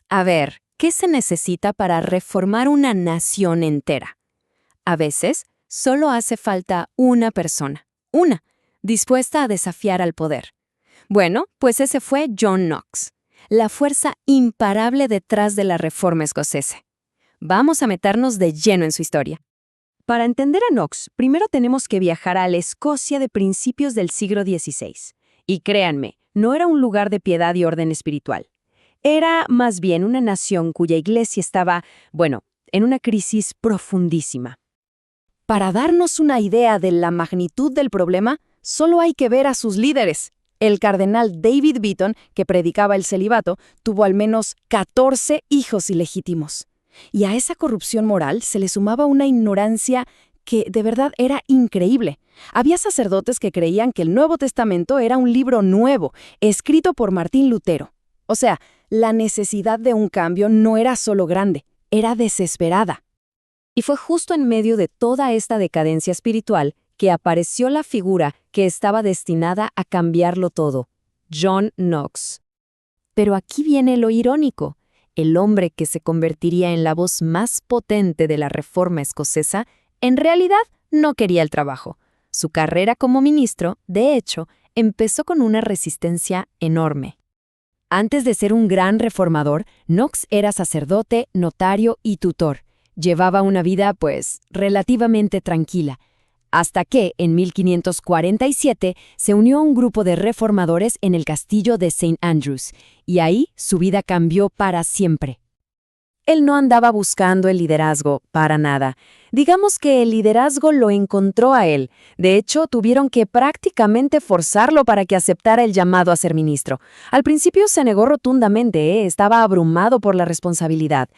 A ver, ¿qué se necesita para reformar una nación entera? A veces, solo hace falta una persona, una, dispuesta a desafiar al poder. Bueno, pues ese fue John Knox, la fuerza imparable detrás de la reforma escocesa. Vamos a meternos de lleno en su historia. Para entender a Knox, primero tenemos que viajar a la Escocia de principios del siglo XVI. Y créanme, no era un lugar de piedad y orden espiritual. Era más bien una nación cuya iglesia estaba, en una crisis profundísima. Para darnos una idea de la magnitud del problema, solo hay que ver a sus líderes. El cardenal David Beaton, que predicaba el celibato, tuvo al menos 14 hijos ilegítimos. Y a esa corrupción moral se le sumaba una ignorancia que de verdad era increíble. Había sacerdotes que creían que el Nuevo Testamento era un libro nuevo, escrito por Martín Lutero. O sea, la necesidad de un cambio no era solo grande, era desesperada. Y fue justo en medio de toda esta decadencia espiritual que apareció la figura que estaba destinada a cambiarlo todo, John Knox. Pero aquí viene lo irónico. El hombre que se convertiría en la voz más potente de la reforma escocesa, en realidad no quería el trabajo. Su carrera como ministro, de hecho, empezó con una resistencia enorme. Antes de ser un gran reformador, Knox era sacerdote, notario y tutor. Llevaba una vida, relativamente tranquila, hasta que, en 1547, se unió a un grupo de reformadores en el castillo de St. Andrews, y ahí su vida cambió para siempre. Él no andaba buscando el liderazgo, para nada. Digamos que el liderazgo lo encontró a él. De hecho, tuvieron que prácticamente forzarlo para que aceptara el llamado a ser ministro. Al principio se negó rotundamente, estaba abrumado por la responsabilidad.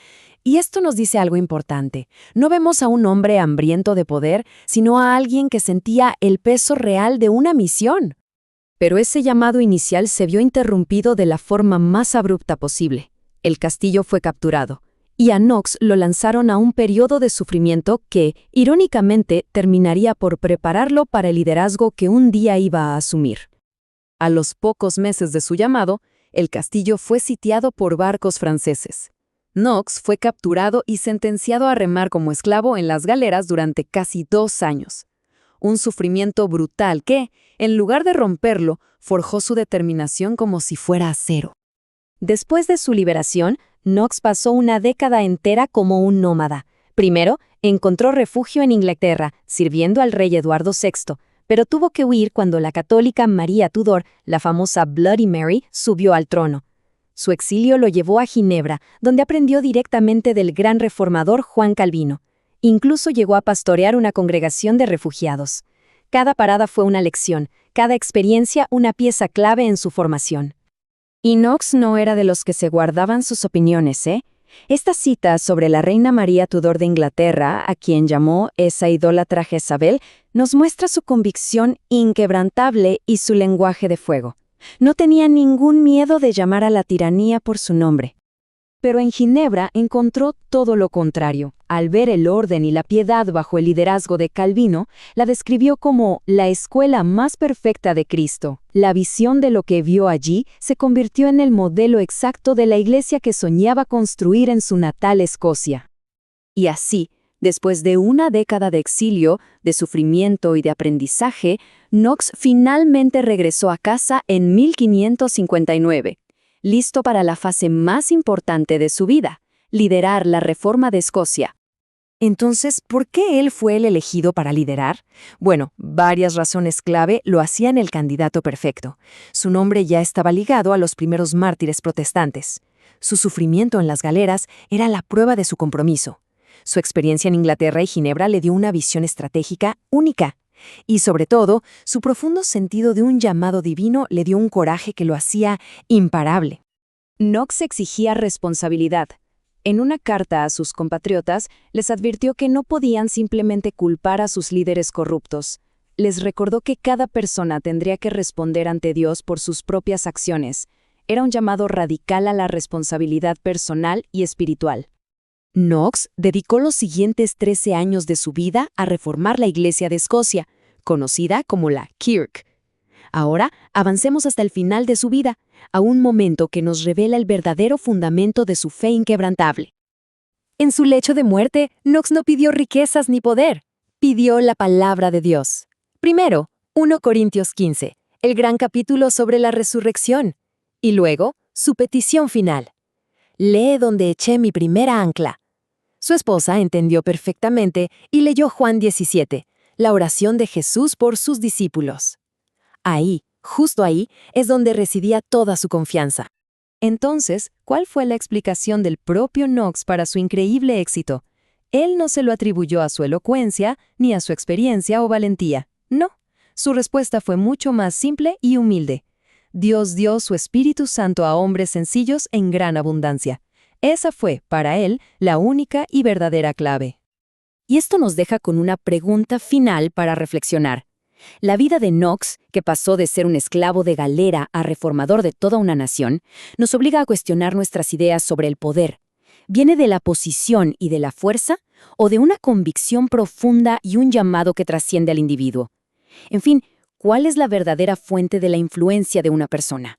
Y esto nos dice algo importante. No vemos a un hombre hambriento de poder, sino a alguien que sentía el peso real de una misión. Pero ese llamado inicial se vio interrumpido de la forma más abrupta posible. El castillo fue capturado, y a Knox lo lanzaron a un periodo de sufrimiento que, irónicamente, terminaría por prepararlo para el liderazgo que un día iba a asumir. A los pocos meses de su llamado, el castillo fue sitiado por barcos franceses. Knox fue capturado y sentenciado a remar como esclavo en las galeras durante casi 2 años. Un sufrimiento brutal que, en lugar de romperlo, forjó su determinación como si fuera acero. Después de su liberación, Knox pasó una década entera como un nómada. Primero, encontró refugio en Inglaterra, sirviendo al rey Eduardo VI, pero tuvo que huir cuando la católica María Tudor, la famosa Bloody Mary, subió al trono. Su exilio lo llevó a Ginebra, donde aprendió directamente del gran reformador Juan Calvino. Incluso llegó a pastorear una congregación de refugiados. Cada parada fue una lección, cada experiencia una pieza clave en su formación. Y Knox no era de los que se guardaban sus opiniones, ¿eh? Esta cita sobre la reina María Tudor de Inglaterra, a quien llamó esa idólatra Jezabel, nos muestra su convicción inquebrantable y su lenguaje de fuego. No tenía ningún miedo de llamar a la tiranía por su nombre. Pero en Ginebra encontró todo lo contrario. Al ver el orden y la piedad bajo el liderazgo de Calvino, la describió como la escuela más perfecta de Cristo. La visión de lo que vio allí se convirtió en el modelo exacto de la iglesia que soñaba construir en su natal Escocia. Y así, después de una década de exilio, de sufrimiento y de aprendizaje, Knox finalmente regresó a casa en 1559, listo para la fase más importante de su vida, liderar la reforma de Escocia. Entonces, ¿por qué él fue el elegido para liderar? Bueno, varias razones clave lo hacían el candidato perfecto. Su nombre ya estaba ligado a los primeros mártires protestantes. Su sufrimiento en las galeras era la prueba de su compromiso. Su experiencia en Inglaterra y Ginebra le dio una visión estratégica única. Y sobre todo, su profundo sentido de un llamado divino le dio un coraje que lo hacía imparable. Knox exigía responsabilidad. En una carta a sus compatriotas, les advirtió que no podían simplemente culpar a sus líderes corruptos. Les recordó que cada persona tendría que responder ante Dios por sus propias acciones. Era un llamado radical a la responsabilidad personal y espiritual. Knox dedicó los siguientes 13 años de su vida a reformar la Iglesia de Escocia, conocida como la Kirk. Ahora avancemos hasta el final de su vida, a un momento que nos revela el verdadero fundamento de su fe inquebrantable. En su lecho de muerte, Knox no pidió riquezas ni poder, pidió la palabra de Dios. Primero, 1 Corintios 15, el gran capítulo sobre la resurrección, y luego, su petición final. Lee donde eché mi primera ancla. Su esposa entendió perfectamente y leyó Juan 17, la oración de Jesús por sus discípulos. Ahí, justo ahí, es donde residía toda su confianza. Entonces, ¿cuál fue la explicación del propio Knox para su increíble éxito? Él no se lo atribuyó a su elocuencia, ni a su experiencia o valentía. No, su respuesta fue mucho más simple y humilde. Dios dio su Espíritu Santo a hombres sencillos en gran abundancia. Esa fue, para él, la única y verdadera clave. Y esto nos deja con una pregunta final para reflexionar. La vida de Knox, que pasó de ser un esclavo de galera a reformador de toda una nación, nos obliga a cuestionar nuestras ideas sobre el poder. ¿Viene de la posición y de la fuerza, o de una convicción profunda y un llamado que trasciende al individuo? En fin, ¿cuál es la verdadera fuente de la influencia de una persona?